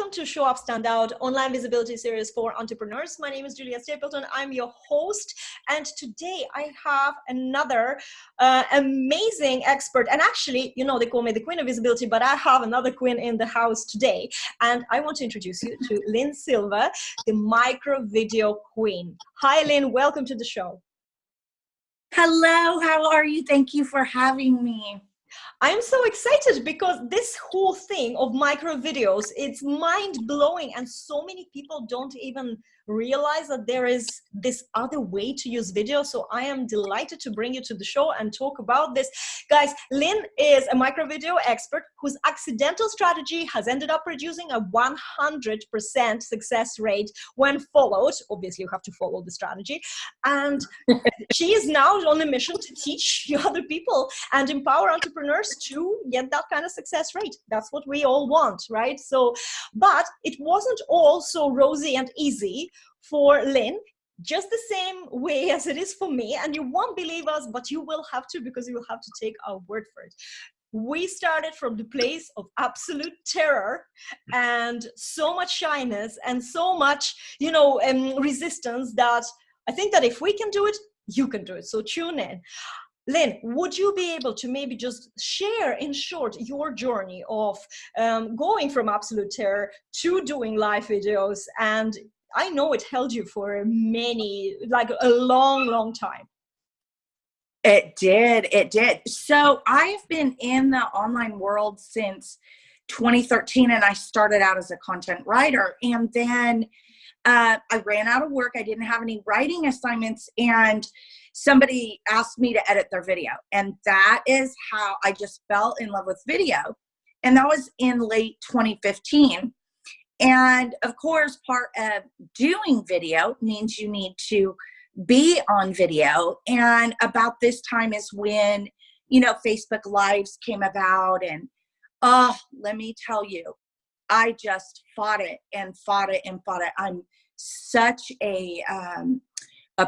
welcome to Show Up, Stand Out, online visibility series for entrepreneurs. My name is Julia Stapleton. I'm your host, and today I have another amazing expert. And actually, you know, they call me the Queen of Visibility, but I have another queen in the house today. And I want to introduce you to Lynn Silva, the Microvideo Queen. Hi, Lynn. Welcome to the show. Hello. How are you? Thank you for having me. I'm so excited because this whole thing of micro videos, it's mind-blowing, and so many people don't even realize that there is this other way to use video. So I am delighted to bring you to the show and talk about this. Guys, Lynn is a micro video expert whose accidental strategy has ended up producing a 100% success rate when followed. Obviously, you have to follow the strategy. And she is now on a mission to teach other people and empower entrepreneurs to get that kind of success rate. That's what we all want, right? So, but it wasn't all so rosy and easy for Lynn, just the same way as it is for me. And you won't believe us, but you will have to, because you will have to take our word for it. We started from the place of absolute terror and so much shyness and so much, you know, resistance that I think that if we can do it, you can do it. So tune in. Lynn, would you be able to maybe just share in short your journey of going from absolute terror to doing live videos? And I know it held you for like a long, long time. It did. It did. So I've been in the online world since 2013, and I started out as a content writer. And then I ran out of work. I didn't have any writing assignments, and somebody asked me to edit their video. And that is how I just fell in love with video. And that was in late 2015. And of course, part of doing video means you need to be on video. And about this time is when, you know, Facebook Lives came about. And let me tell you, I just fought it and fought it and fought it. I'm such a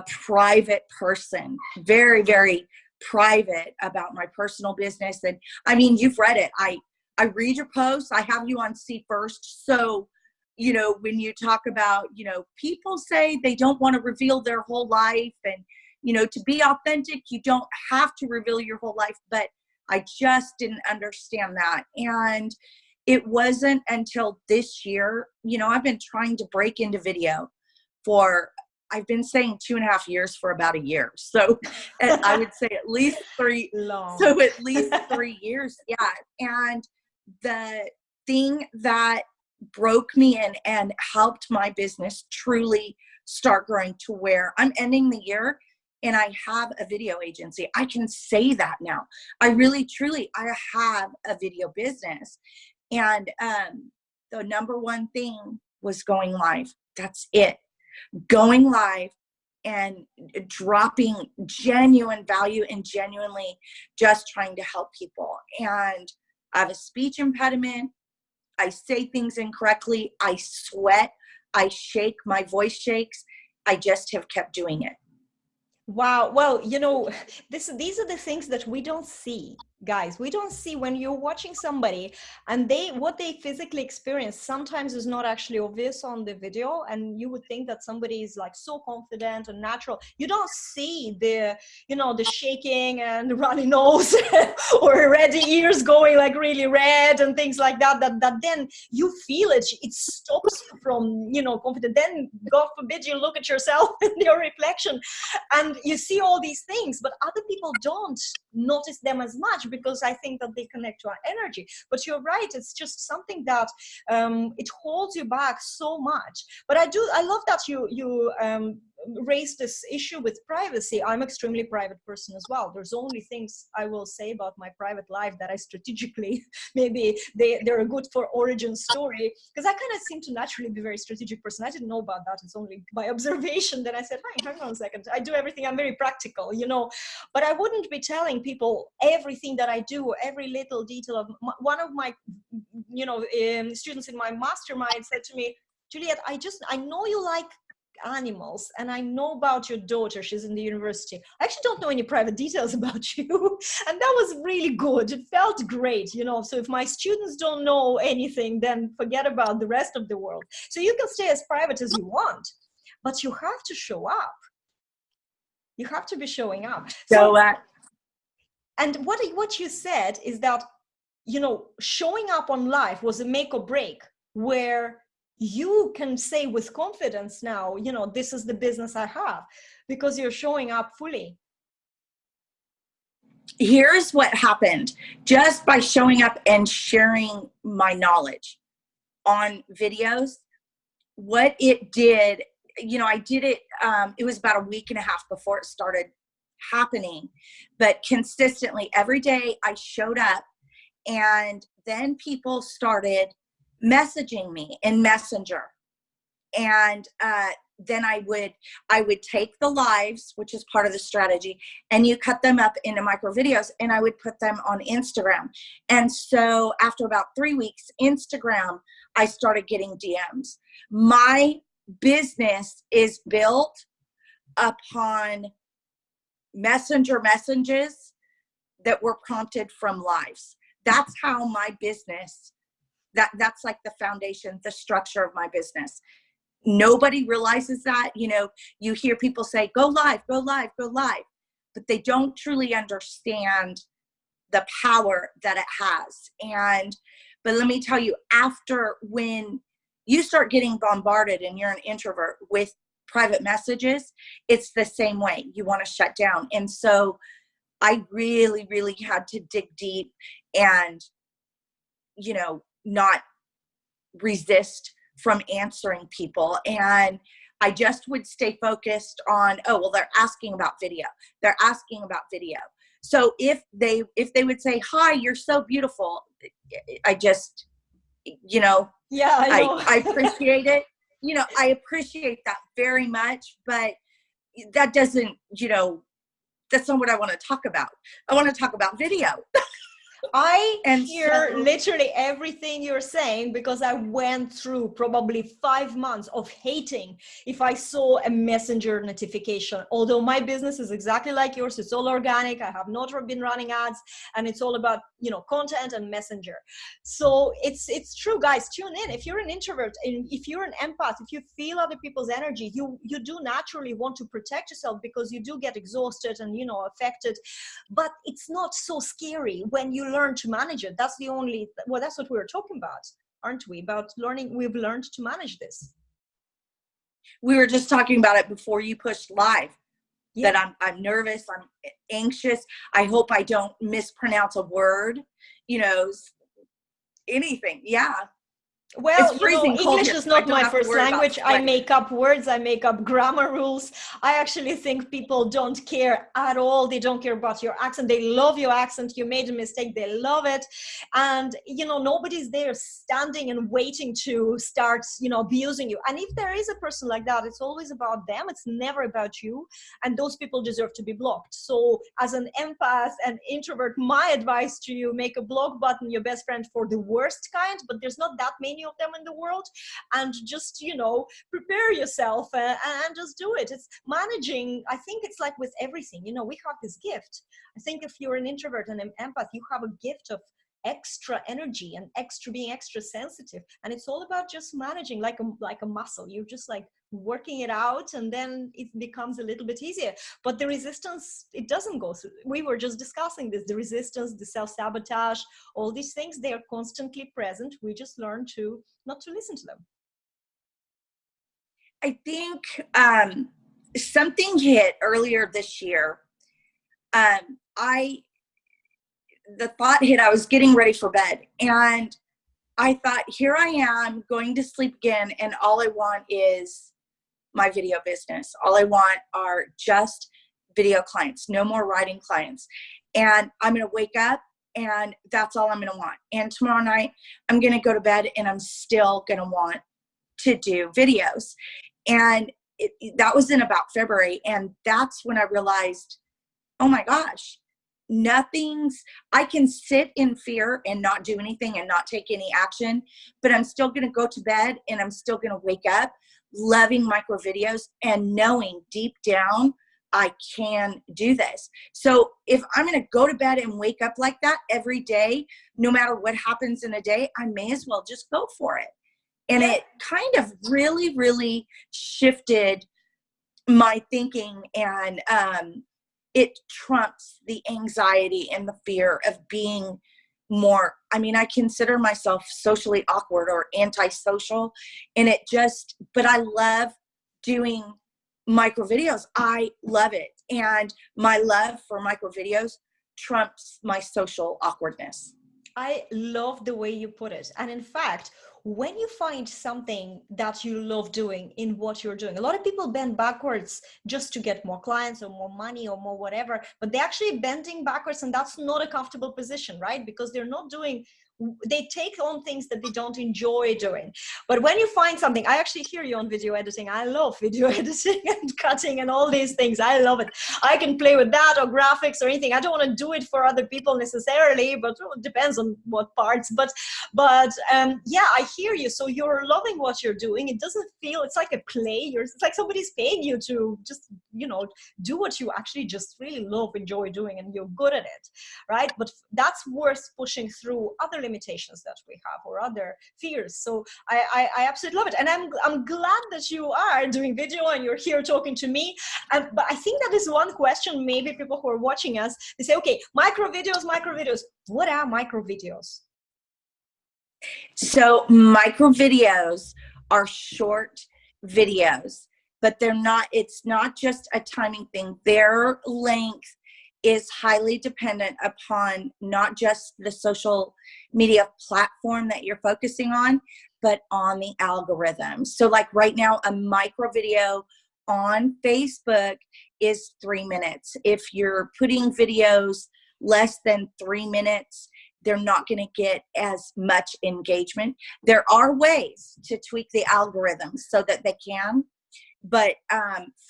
private person, very, very private about my personal business. And I mean, you've read it. I read your posts. I have you on See First. So, you know, when you talk about, you know, people say they don't want to reveal their whole life, and, you know, to be authentic, you don't have to reveal your whole life. But I just didn't understand that. And it wasn't until this year, you know, I've been trying to break into video for, I've been saying 2.5 years for about a year. So I would say at least 3. Long. So at least 3 years. Yeah. And the thing that broke me in and helped my business truly start growing to where I'm ending the year and I have a video agency. I can say that now. I really, truly, I have a video business. And the number one thing was going live. That's it. Going live and dropping genuine value and genuinely just trying to help people. And I have a speech impediment. I say things incorrectly. I sweat. I shake. My voice shakes. I just have kept doing it. Wow. Well, you know, these are the things that we don't see, guys. We don't see when you're watching somebody and what they physically experience sometimes is not actually obvious on the video. And you would think that somebody is like so confident and natural. You don't see the, you know, the shaking and the runny nose or red ears going like really red and things like that, that then you feel it. It stops you from, you know, confident. Then God forbid you look at yourself in your reflection and you see all these things, but other people don't notice them as much because I think that they connect to our energy. But you're right, it's just something that it holds you back so much. But I love that you raised this issue with privacy. I'm extremely private person as well. There's only things I will say about my private life that I strategically, maybe they're good for origin story, because I kind of seem to naturally be a very strategic person. I didn't know about that. It's only by observation. Then I said, hang on a second. I do everything. I'm very practical, you know, but I wouldn't be telling people everything that I do, every little detail of one of my, you know, students in my mastermind said to me, Juliet, I know you like animals, and I know about your daughter, she's in the university. I actually don't know any private details about you, and that was really good. It felt great, you know. So if my students don't know anything, then forget about the rest of the world. So you can stay as private as you want, but you have to show up. You have to be showing up. So and what you said is that, you know, showing up on live was a make or break, where you can say with confidence now, you know, this is the business I have, because you're showing up fully. Here's what happened. Just by showing up and sharing my knowledge on videos, what it did, you know, I did it, it was about a week and a half before it started happening, but consistently every day I showed up, and then people started messaging me in Messenger. And then I would take the lives, which is part of the strategy, and you cut them up into micro videos, and I would put them on Instagram. And so after about 3 weeks, Instagram, I started getting DMs. My business is built upon Messenger messages that were prompted from lives. That's how my business, that's like the foundation, the structure of my business. Nobody realizes that. You know, you hear people say, go live, go live, go live, but they don't truly understand the power that it has. But let me tell you, after, when you start getting bombarded and you're an introvert with private messages, it's the same way. You want to shut down. And so I really, really had to dig deep and, you know, not resist from answering people. And I just would stay focused on, oh, well, they're asking about video. They're asking about video. So if they would say, hi, you're so beautiful, I just, you know, yeah, I appreciate it. You know, I appreciate that very much, but that doesn't, you know, that's not what I want to talk about. I want to talk about video. I hear literally everything you're saying, because I went through probably 5 months of hating if I saw a messenger notification. Although my business is exactly like yours, it's all organic. I have not been running ads, and it's all about, you know, content and messenger. So it's true, guys. Tune in. If you're an introvert and if you're an empath, if you feel other people's energy, you do naturally want to protect yourself, because you do get exhausted and, you know, affected. But it's not so scary when you learn to manage it. That's the only, well, that's what we were talking about, aren't we? About learning. We've learned to manage this. We were just talking about it before you pushed live. Yeah. That I'm nervous, I'm anxious. I hope I don't mispronounce a word, you know, anything. Yeah. Well, you know, English is not my first language. I make up words, I make up grammar rules. I actually think people don't care at all. They don't care about your accent. They love your accent. You made a mistake, they love it. And, you know, nobody's there standing and waiting to start, you know, abusing you. And if there is a person like that, it's always about them. It's never about you. And those people deserve to be blocked. So as an empath and introvert, my advice to you, make a block button your best friend for the worst kind, but there's not that many of them in the world, and just, you know, prepare yourself and just do it. It's managing. I think it's like with everything, you know, we have this gift. I think if you're an introvert and an empath, you have a gift of extra energy and being extra sensitive, and it's all about just managing like a muscle. You're just like working it out, and then it becomes a little bit easier. But the resistance, it doesn't go through. We were just discussing this, the resistance, the self-sabotage, all these things, they are constantly present. We just learn to not to listen to them. I think something hit earlier this year. The thought hit, I was getting ready for bed, and I thought, here I am going to sleep again, and all I want is my video business. All I want are just video clients, no more writing clients. And I'm going to wake up, and that's all I'm going to want. And tomorrow night, I'm going to go to bed, and I'm still going to want to do videos. And that was in about February. And that's when I realized, oh my gosh, I can sit in fear and not do anything and not take any action, but I'm still going to go to bed, and I'm still going to wake up loving micro videos and knowing deep down I can do this. So if I'm going to go to bed and wake up like that every day, no matter what happens in a day, I may as well just go for it. And it kind of really, really shifted my thinking, and it trumps the anxiety and the fear of being more, I mean, I consider myself socially awkward or antisocial, and but I love doing micro videos. I love it. And my love for micro videos trumps my social awkwardness. I love the way you put it. And in fact, when you find something that you love doing in what you're doing, a lot of people bend backwards just to get more clients or more money or more whatever, but they're actually bending backwards, and that's not a comfortable position, right? Because they're not doing, they take on things that they don't enjoy doing. But when you find something, I actually hear you on video editing. I love video editing and cutting and all these things. I love it. I can play with that or graphics or anything. I don't want to do it for other people necessarily, but it depends on what parts. But yeah, I hear you. So you're loving what you're doing. It doesn't feel, it's like a play. It's like somebody's paying you to just, you know, do what you actually just really love, enjoy doing, and you're good at it, right? But that's worth pushing through other limitations that we have or other fears. So I absolutely love it. And I'm glad that you are doing video and you're here talking to me. But I think that is one question, maybe people who are watching us, they say, okay, micro videos. What are micro videos? So micro videos are short videos, but it's not just a timing thing. Their length is highly dependent upon not just the social media platform that you're focusing on, but on the algorithm. So like right now, a micro video on Facebook is 3 minutes. If you're putting videos less than 3 minutes, they're not going to get as much engagement. There are ways to tweak the algorithm so that they can. But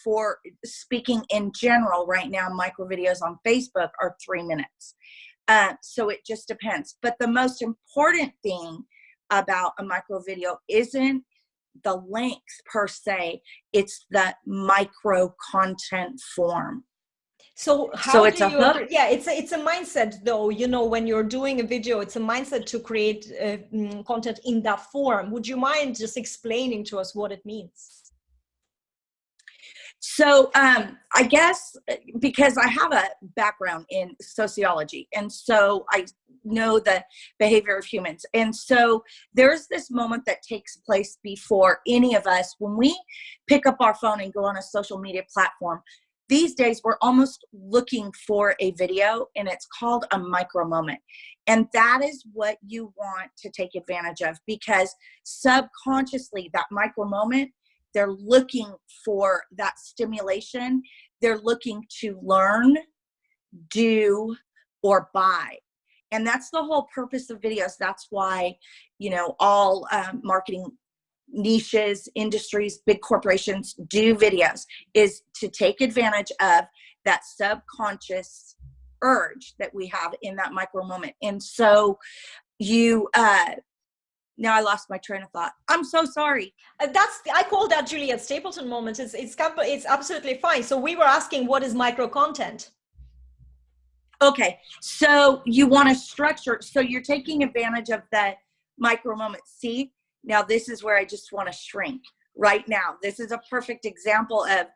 for speaking in general, right now, micro videos on Facebook are 3 minutes. So it just depends. But the most important thing about a micro video isn't the length per se, it's the micro content form. So how do you, yeah, it's a mindset though, you know, when you're doing a video, it's a mindset to create content in that form. Would you mind just explaining to us what it means? So I guess because I have a background in sociology, and so I know the behavior of humans. And so there's this moment that takes place before any of us, when we pick up our phone and go on a social media platform. These days, we're almost looking for a video, and it's called a micro moment. And that is what you want to take advantage of, because subconsciously, that micro moment, they're looking for that stimulation. They're looking to learn, do, or buy. And that's the whole purpose of videos. That's why, you know, all marketing niches, industries, big corporations do videos, is to take advantage of that subconscious urge that we have in that micro moment. And so you, now I lost my train of thought. I'm so sorry. I call that Juliet Stapleton moment. It's absolutely fine. So we were asking, what is micro content? Okay, so you want to structure. So you're taking advantage of that micro moment. See, now this is where I just want to shrink right now. This is a perfect example of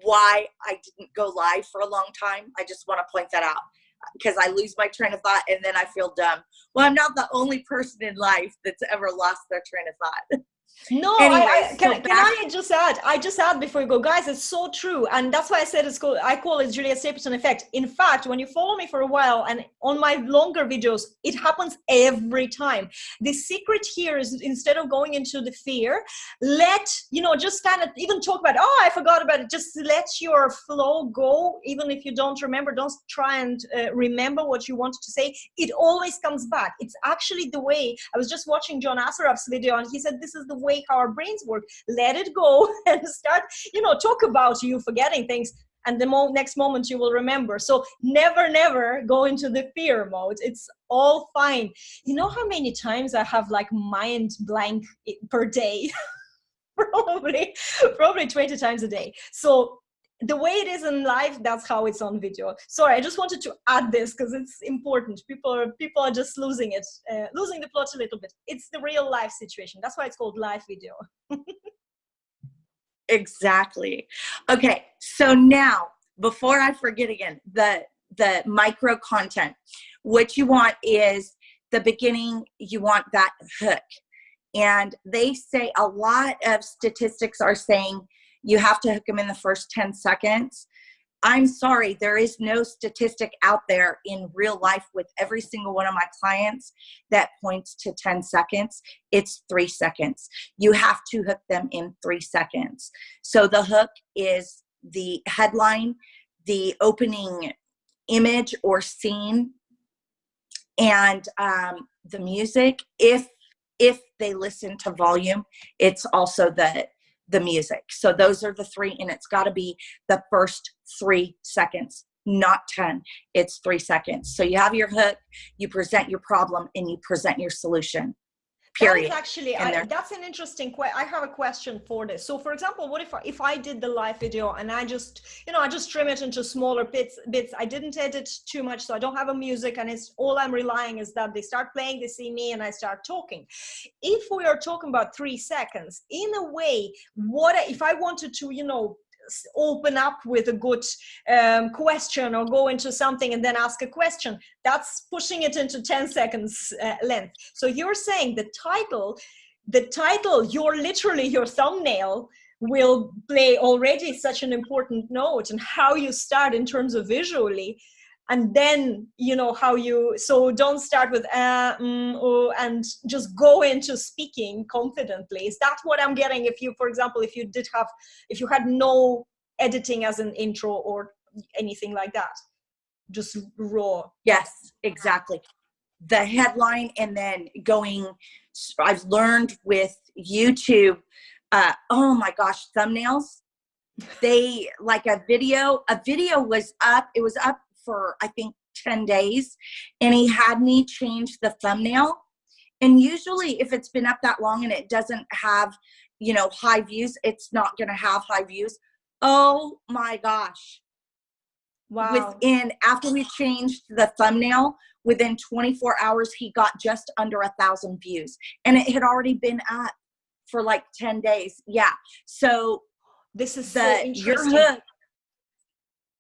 why I didn't go live for a long time. I just want to point that out, because I lose my train of thought and then I feel dumb. Well, I'm not the only person in life that's ever lost their train of thought. No, Anyways, can I just add? I just add before you go, guys. It's so true, and that's why I said I call it Juliet Stapleton effect. In fact, when you follow me for a while, and on my longer videos, it happens every time. The secret here is, instead of going into the fear, just kind of even talk about, oh, I forgot about it. Just let your flow go, even if you don't remember. Don't try and remember what you wanted to say. It always comes back. It's actually the way. I was just watching John Assaraf's video, and he said this is the way how our brains work. Let it go and start, talk about you forgetting things, and the next moment you will remember. So never go into the fear mode. It's all fine. You know how many times I have like mind blank per day? probably 20 times a day. So the way it is in live, that's how it's on video. Sorry, I just wanted to add this because it's important. People are just losing it, losing the plot a little bit. It's the real life situation. That's why it's called live video. Exactly. Okay, so now before I forget again, the micro content, what you want is the beginning. You want that hook. And they say a lot of statistics are saying you have to hook them in the first 10 seconds. I'm sorry, there is no statistic out there in real life with every single one of my clients that points to 10 seconds. It's 3 seconds. You have to hook them in 3 seconds. So the hook is the headline, the opening image or scene, and the music. If they listen to volume, it's also the music. So those are the 3, and it's got to be the first 3 seconds, not 10. It's 3 seconds. So you have your hook, you present your problem, and you present your solution. Period. That is actually, that's an interesting question. I have a question for this. So for example, what if I did the live video and I just, I just trim it into smaller bits. I didn't edit too much, so I don't have a music, and it's all I'm relying is that they start playing, they see me, and I start talking. If we are talking about 3 seconds, in a way, if I wanted to, open up with a good question or go into something and then ask a question, that's pushing it into 10 seconds length. So you're saying the title, your thumbnail will play already such an important note, and how you start in terms of visually. And then, so don't start with, and just go into speaking confidently. Is that what I'm getting? For example, if you had no editing as an intro or anything like that, just raw. Yes, exactly. The headline, and then I've learned with YouTube, oh my gosh, thumbnails. They like a video was up. It was up for, I think, 10 days, and he had me change the thumbnail. And usually if it's been up that long and it doesn't have, high views, it's not going to have high views. Oh my gosh. Wow. After we changed the thumbnail, within 24 hours, he got just under 1,000 views, and it had already been up for like 10 days. Yeah. So this is so interesting. Your hook,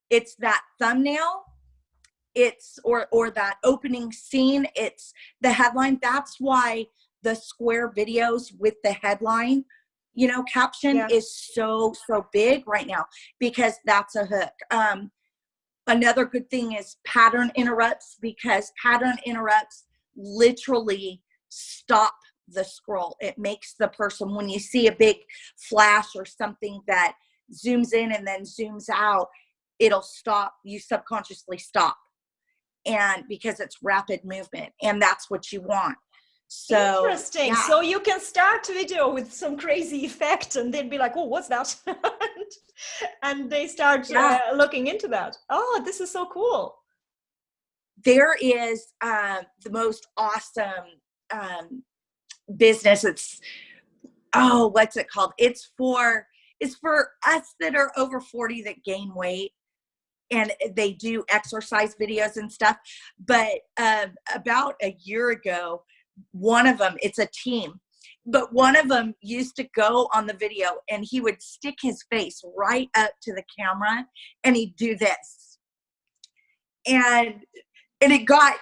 it's that thumbnail, it's or that opening scene, it's the headline. That's why the square videos with the headline, caption is so big right now, because that's a hook. Another good thing is pattern interrupts, because pattern interrupts literally stop the scroll. It makes the person, when you see a big flash or something that zooms in and then zooms out, it'll stop. You subconsciously stop. And because it's rapid movement, and that's what you want. So interesting. Yeah. So you can start a video with some crazy effect, and they'd be like, oh, what's that? And they start looking into that. Oh, this is so cool. There is the most awesome business. It's, what's it called? It's for us that are over 40 that gain weight, and they do exercise videos and stuff. But about a year ago, one of them, it's a team, but one of them used to go on the video and he would stick his face right up to the camera and he'd do this. And it got,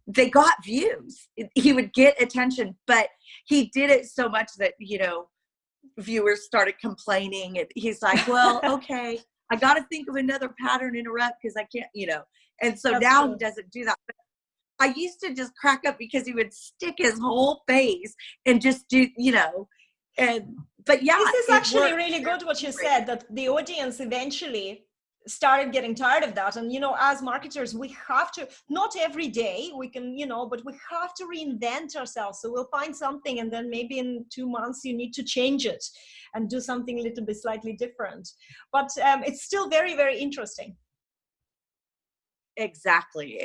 they got views. He would get attention, but he did it so much that, viewers started complaining, and he's like, well, okay, I got to think of another pattern interrupt because I can't, and so That's now true. He doesn't do that. But I used to just crack up because he would stick his whole face and just do, but yeah. This is actually really good what you said, that the audience eventually started getting tired of that. And, as marketers, we have to, not every day we can, but we have to reinvent ourselves. So we'll find something, and then maybe in 2 months you need to change it and do something a little bit slightly different. But it's still very, very interesting. Exactly.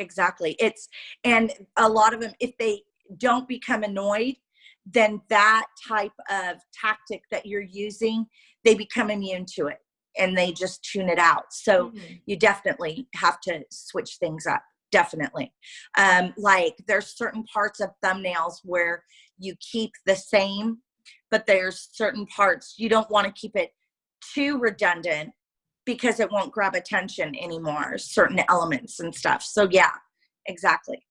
And a lot of them, if they don't become annoyed, then that type of tactic that you're using, they become immune to it and they just tune it out. So you definitely have to switch things up. Definitely. Like there's certain parts of thumbnails where you keep the same, but there's certain parts you don't want to keep it too redundant because it won't grab attention anymore, certain elements and stuff. So yeah, exactly.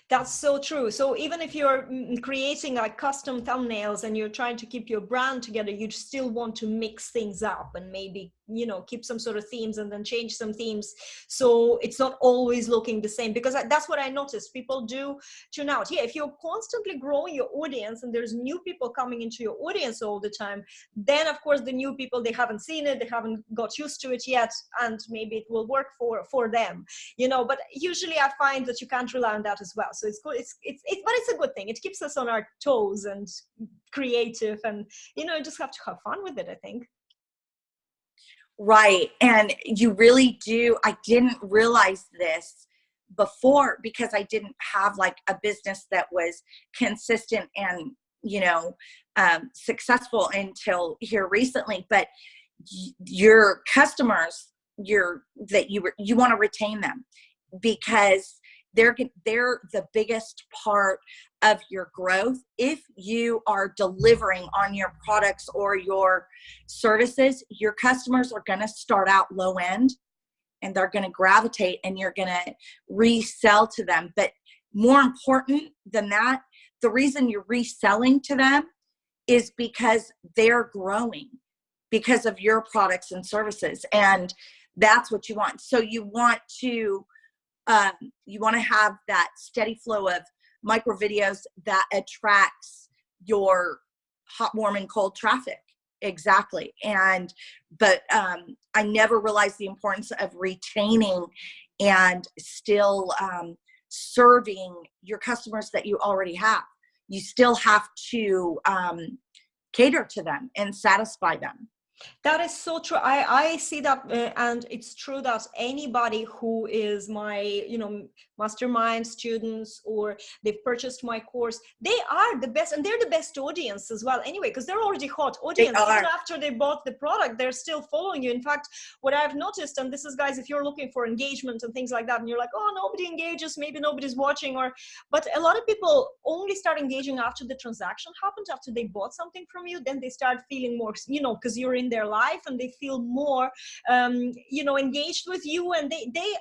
That's so true. So even if you're creating like custom thumbnails and you're trying to keep your brand together, you still want to mix things up and maybe, you know, keep some sort of themes and then change some themes. So it's not always looking the same, because that's what I noticed. People do tune out. Yeah, if you're constantly growing your audience and there's new people coming into your audience all the time, then of course the new people, they haven't seen it, they haven't got used to it yet, and maybe it will work for them, you know. But usually I find that you can't rely on that as well. So it's good. But it's a good thing. It keeps us on our toes and creative, and you know, you just have to have fun with it, I think. Right. And you really do. I didn't realize this before because I didn't have like a business that was consistent and, you know, successful until here recently. But your customers, you want to retain them because they're the biggest part of your growth. If you are delivering on your products or your services, your customers are going to start out low end and they're going to gravitate and you're going to resell to them. But more important than that, the reason you're reselling to them is because they're growing because of your products and services. And that's what you want. So you want to have that steady flow of micro videos that attracts your hot, warm, and cold traffic. Exactly. But I never realized the importance of retaining and still serving your customers that you already have. You still have to cater to them and satisfy them. That is so true. I see that, and it's true that anybody who is my, you know, mastermind students, or they've purchased my course, they are the best, and they're the best audience as well anyway, because they're already hot audience. Even after they bought the product, they're still following you. In fact, what I've noticed, and this is, guys, if you're looking for engagement and things like that, and you're like, oh, nobody engages, maybe nobody's watching, but a lot of people only start engaging after the transaction happened, after they bought something from you. Then they start feeling more, you know, because you're in their life, and they feel more you know, engaged with you, and they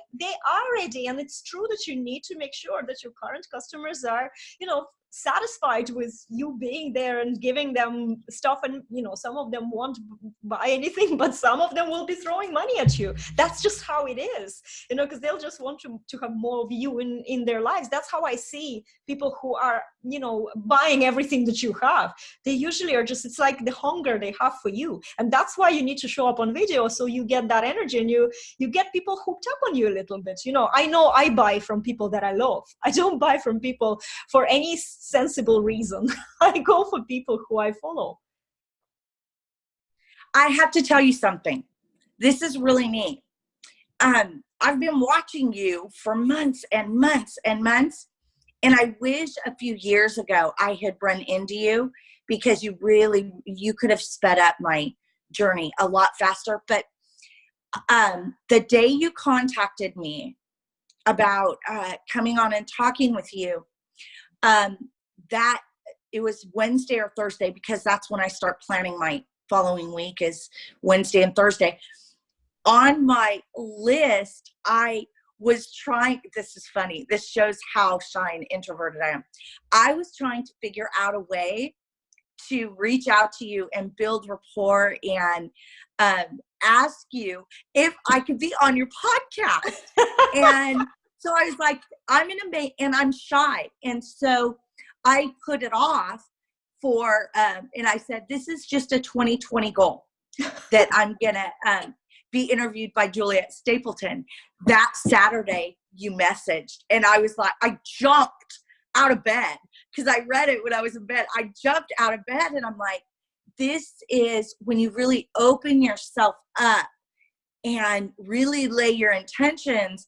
are ready. And it's true that you need to make sure that your current customers are, you know, satisfied with you being there and giving them stuff. And you know, some of them won't buy anything, but some of them will be throwing money at you. That's just how it is, you know, because they'll just want to have more of you in their lives. That's how I see people who are, you know, buying everything that you have. They usually are just, it's like the hunger they have for you. And that's why you need to show up on video, so you get that energy, and you get people hooked up on you a little bit. You know I buy from people that I love. I don't buy from people for any sensible reason. I go for people who I follow. I have to tell you something. This is really neat. I've been watching you for months and months and months, and I wish a few years ago I had run into you, because you could have sped up my journey a lot faster. But the day you contacted me about coming on and talking with you, that it was Wednesday or Thursday, because that's when I start planning my following week, is Wednesday and Thursday. On my list, I was trying, this is funny, this shows how shy and introverted I am. I was trying to figure out a way to reach out to you and build rapport and ask you if I could be on your podcast. And so I was like, I'm and I'm shy. And so I put it off for, and I said, this is just a 2020 goal that I'm going to be interviewed by Juliet Stapleton. That Saturday you messaged, and I was like, I jumped out of bed because I read it when I was in bed. I jumped out of bed, and I'm like, this is when you really open yourself up and really lay your intentions.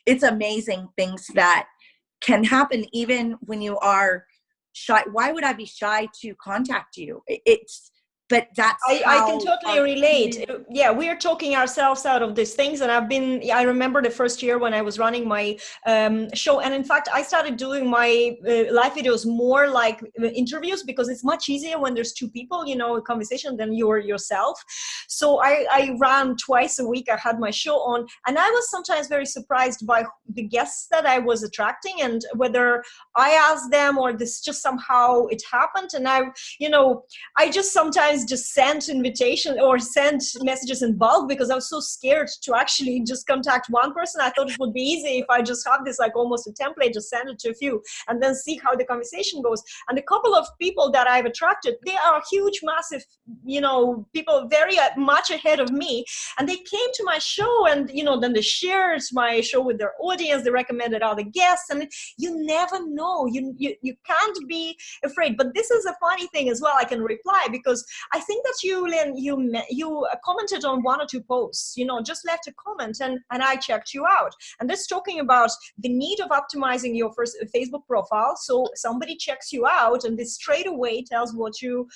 It's amazing things that can happen even when you are shy. Why would I be shy to contact you? But that's I can totally relate. Yeah, we are talking ourselves out of these things. And I remember the first year when I was running my show. And in fact, I started doing my live videos more like interviews, because it's much easier when there's two people, a conversation, than you're yourself. So I ran twice a week. I had my show on, and I was sometimes very surprised by the guests that I was attracting, and whether I asked them or this just somehow it happened. And I just sometimes just sent invitation or sent messages in bulk, because I was so scared to actually just contact one person. I thought it would be easy if I just have this like almost a template, just send it to a few and then see how the conversation goes. And a couple of people that I've attracted, they are huge, massive, people very much ahead of me. And they came to my show, and, then they shared my show with their audience. They recommended other guests, and you never know. You can't be afraid. But this is a funny thing as well. I can reply, because I think that you, Lynn, you commented on one or two posts, just left a comment, and I checked you out. And this talking about the need of optimizing your first Facebook profile. So somebody checks you out, and this straight away tells what you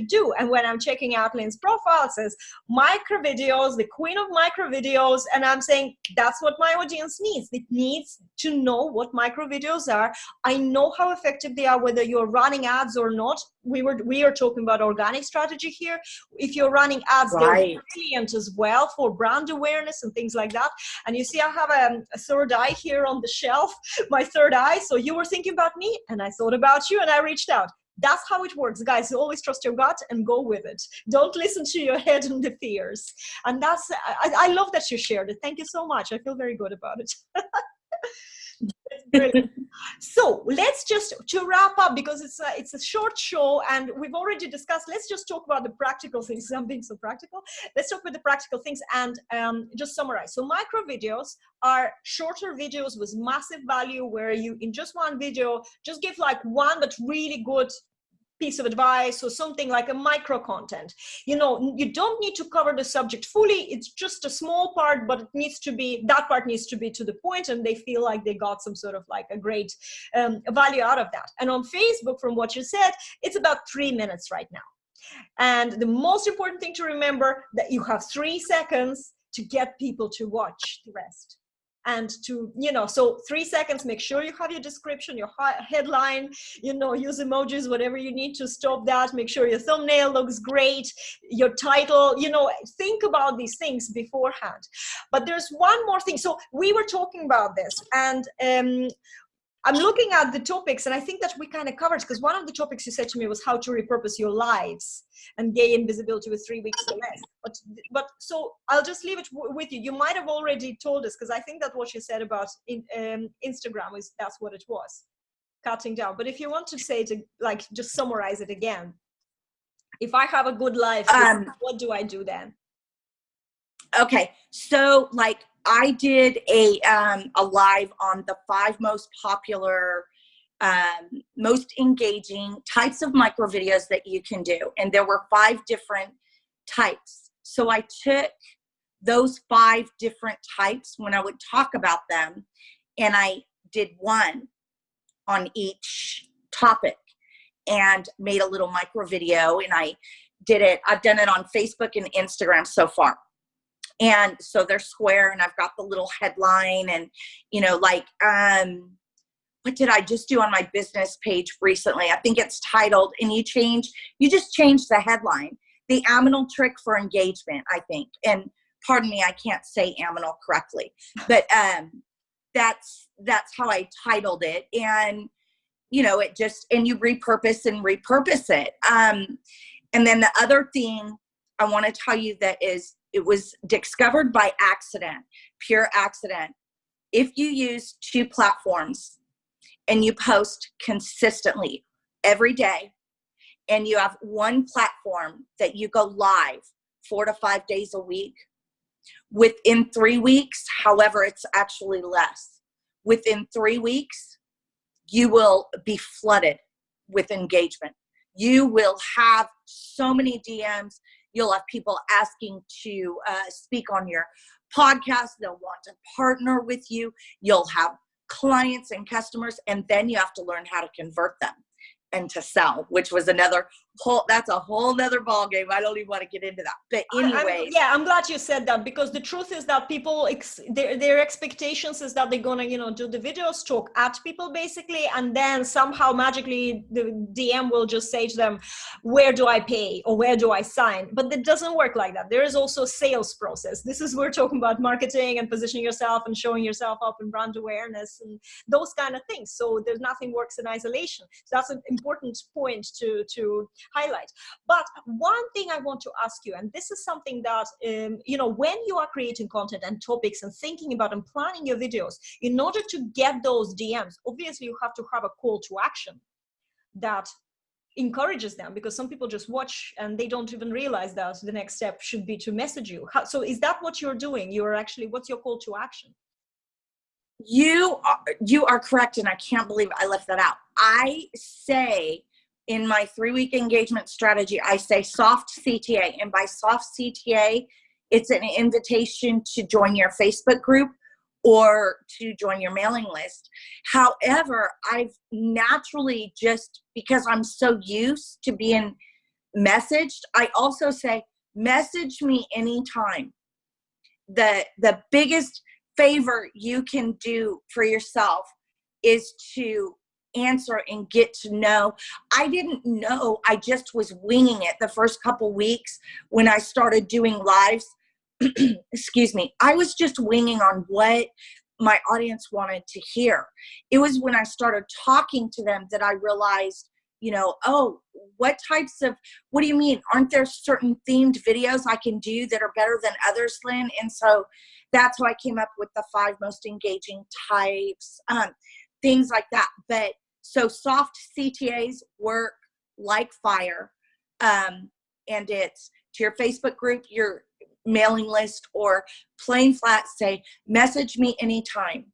do. And when I'm checking out Lynn's profile, it says Microvideos, the queen of microvideos. And I'm saying that's what my audience needs. It needs to know what microvideos are. I know how effective they are, whether you're running ads or not. We are talking about organic strategy here. If you're running ads, right, they're brilliant as well for brand awareness and things like that. And you see, I have a third eye here on the shelf, my third eye. So you were thinking about me, and I thought about you, and I reached out. That's how it works, guys. You always trust your gut and go with it. Don't listen to your head and the fears. And I love that you shared it. Thank you so much. I feel very good about it. Brilliant. So let's just, to wrap up, because it's a short show and we've already discussed, let's just talk about the practical things. I'm being so practical. Let's talk about the practical things and just summarize. So micro videos are shorter videos with massive value, where you, in just one video, just give like one but really good piece of advice or something like a micro content. You don't need to cover the subject fully. It's just a small part, but that part needs to be to the point, and they feel like they got some sort of like a great value out of that. And on Facebook, from what you said, it's about 3 minutes right now. And the most important thing to remember, that you have 3 seconds to get people to watch the rest. And to, so 3 seconds, make sure you have your description, your headline, use emojis, whatever you need to stop that. Make sure your thumbnail looks great, your title, think about these things beforehand. But there's one more thing. So we were talking about this, and I'm looking at the topics, and I think that we kind of covered, because one of the topics you said to me was how to repurpose your lives and gain visibility with 3 weeks or less. But so I'll just leave it with you. You might have already told us, because I think that what you said about Instagram that's what it was, cutting down. But if you want to say it, like, just summarize it again. If I have a good life, what do I do then? Okay, so like I did a live on the 5 most popular, most engaging types of micro videos that you can do. And there were 5 different types. So I took those 5 different types when I would talk about them, and I did one on each topic and made a little micro video, and I've done it on Facebook and Instagram so far. And so they're square, and I've got the little headline, and, what did I just do on my business page recently? I think it's titled, and you just change the headline, the aminal trick for engagement, I think. And pardon me, I can't say aminal correctly, but that's how I titled it. And, it just, and you repurpose it. And then the other thing I want to tell you that is, it was discovered by accident, pure accident. If you use 2 platforms and you post consistently every day, and you have one platform that you go live 4 to 5 days a week, within 3 weeks, however, it's actually less, within 3 weeks, you will be flooded with engagement. You will have so many DMs. You'll have people asking to speak on your podcast. They'll want to partner with you. You'll have clients and customers, and then you have to learn how to convert them. and to sell, which was another that's a whole nother ball game. I don't even want to get into that. But anyways. I'm glad you said that, because the truth is that people, their expectations is that they're going to, you know, do the videos, talk at people basically, and then somehow magically the DM will just say to them, where do I pay or where do I sign? But it doesn't work like that. There is also a sales process. This is, we're talking about marketing and positioning yourself and showing yourself up and brand awareness and those kind of things. So there's nothing works in isolation. So that's an important point to highlight. But one thing I want to ask you, and this is something that, you know, when you are creating content and topics and thinking about and planning your videos, in order to get those DMs, obviously you have to have a call to action that encourages them, because some people just watch and they don't even realize that the next step should be to message you. So is that what you're doing? You're actually, what's your call to action? You are correct, and I can't believe I left that out. I say in my 3-week engagement strategy, I say soft CTA, and by soft CTA, it's an invitation to join your Facebook group or to join your mailing list. However, I've naturally, just because I'm so used to being messaged, I also say, message me anytime. The biggest favor you can do for yourself is to answer and get to know. I didn't know, I just was winging it the first couple weeks when I started doing lives. Excuse me. I was just winging on what my audience wanted to hear. It was when I started talking to them that I realized, you know, oh, what do you mean? Aren't there certain themed videos I can do that are better than others, Lynn? And so that's how I came up with the 5 most engaging types, things like that. But so soft CTAs work like fire. And it's to your Facebook group, your mailing list, or plain flat say, message me anytime.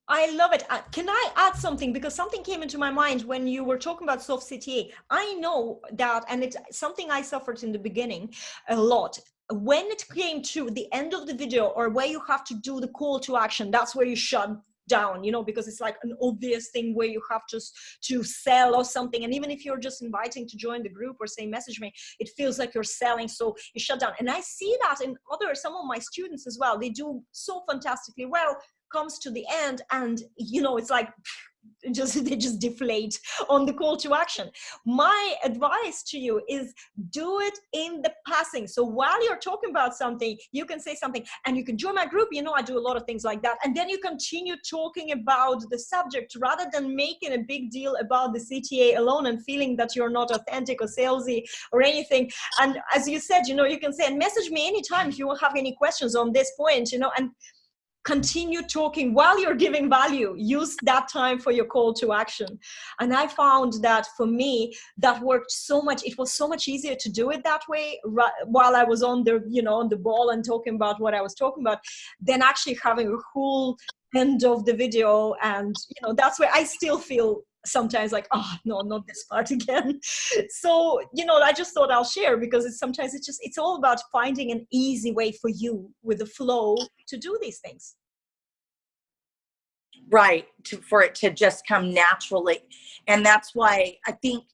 I love it. Can I add something? Because something came into my mind when you were talking about soft CTA. I know that, and it's something I suffered in the beginning a lot. When it came to the end of the video, or where you have to do the call to action, that's where you shut down, you know, because it's like an obvious thing where you have to sell or something. And even if you're just inviting to join the group or say message me, it feels like you're selling, so you shut down. And I see that in some of my students as well. They do so fantastically well, comes to the end, and you know, it's like they just deflate on the call to action. My advice to you is do it in the passing. So while you're talking about something, you can say something, and you can join my group. You know, I do a lot of things like that. And then you continue talking about the subject rather than making a big deal about the CTA alone and feeling that you're not authentic or salesy or anything. And as you said, you know, you can say, and message me anytime if you have any questions on this point, you know, and continue talking while you're giving value. Use that time for your call to action. And I found that for me, that worked so much. It was so much easier to do it that way while I was on the, you know, on the ball and talking about what I was talking about, than actually having a whole end of the video. And, you know, that's where I still feel sometimes like, oh no, not this part again. So, you know, I just thought I'll share, because it's all about finding an easy way for you with the flow to do these things. Right. For it to just come naturally. And that's why I think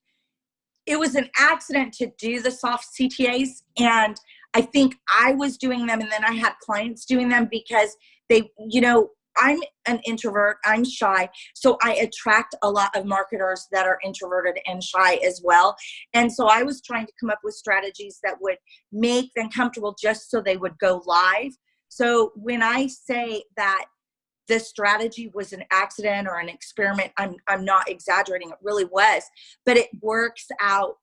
it was an accident to do the soft CTAs. And I think I was doing them, and then I had clients doing them because they, you know, I'm an introvert, I'm shy, so I attract a lot of marketers that are introverted and shy as well. And so I was trying to come up with strategies that would make them comfortable just so they would go live. So when I say that this strategy was an accident or an experiment, I'm not exaggerating, it really was, but it works out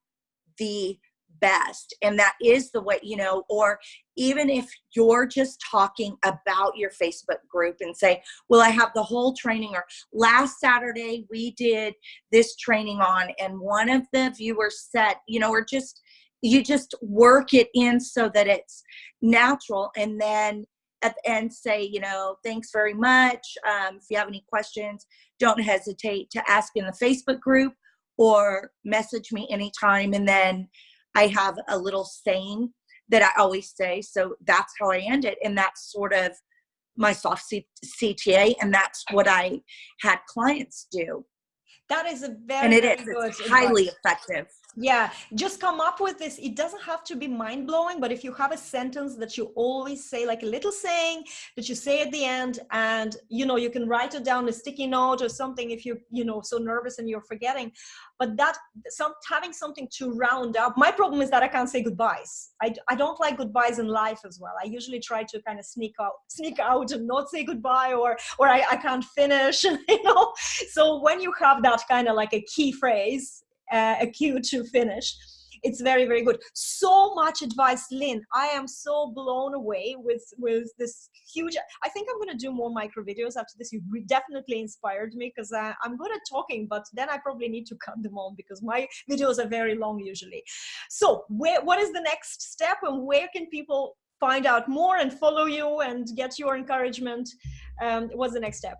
the best. And that is the way, you know, or even if you're just talking about your Facebook group and say, well, I have the whole training, or last Saturday we did this training on, and one of the viewers said, you know, or just, you just work it in so that it's natural. And then at the end say, you know, thanks very much. If you have any questions, don't hesitate to ask in the Facebook group or message me anytime. And then I have a little saying that I always say. So that's how I end it. And that's sort of my soft CTA. And that's what I had clients do. That is a And very, it very is. good It's highly advice. effective. Yeah, just come up with this. It doesn't have to be mind blowing, but if you have a sentence that you always say, like a little saying that you say at the end, and you can write it down a sticky note or something if you're so nervous and you're forgetting. But having something to round up. My problem is that I can't say goodbyes. I don't like goodbyes in life as well. I usually try to kind of sneak out and not say goodbye, or I can't finish. So when you have that kind of like a key phrase, a cue to finish, it's very, very good. So much advice, Lynn. I am so blown away with this huge. I think I'm going to do more micro videos after this. You definitely inspired me, because I'm good at talking, but then I probably need to cut them on because my videos are very long usually. So what is the next step, and where can people find out more and follow you and get your encouragement? What's the next step?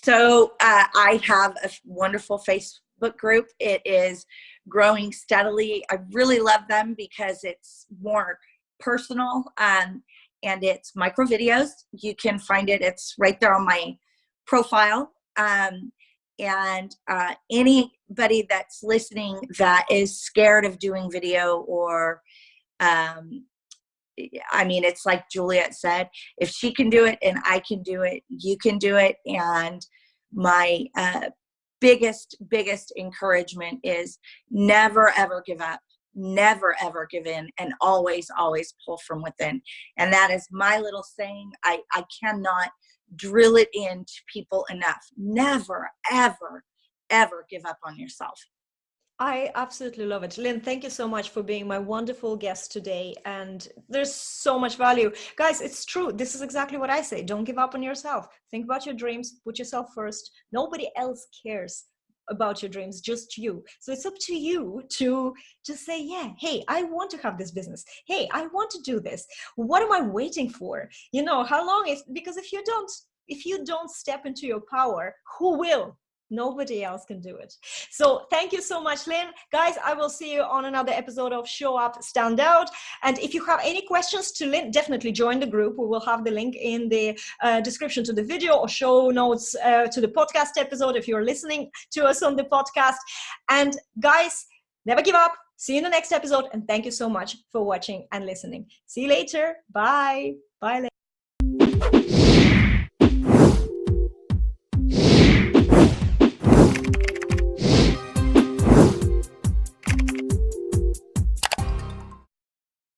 So I have a wonderful Facebook group. It is growing steadily. I really love them because it's more personal, and it's Microvideos. You can find it. It's right there on my profile. And anybody that's listening that is scared of doing video, or I mean, it's like Juliet said, if she can do it and I can do it, you can do it. And my biggest encouragement is never, ever give up, never, ever give in, and always, always pull from within. And that is my little saying. I cannot drill it into people enough. Never, ever, ever give up on yourself. I absolutely love it. Lynn, thank you so much for being my wonderful guest today. And there's so much value. Guys, it's true. This is exactly what I say. Don't give up on yourself. Think about your dreams. Put yourself first. Nobody else cares about your dreams, just you. So it's up to you to just say, yeah, hey, I want to have this business. Hey, I want to do this. What am I waiting for? How long is, because if you don't step into your power, who will? Nobody else can do it. So thank you so much, Lynn. Guys, I will see you on another episode of Show Up, Stand Out. And if you have any questions to Lynn, definitely join the group. We will have the link in the description to the video, or show notes to the podcast episode if you're listening to us on the podcast. And guys, never give up. See you in the next episode. And thank you so much for watching and listening. See you later. Bye. Bye, Lynn.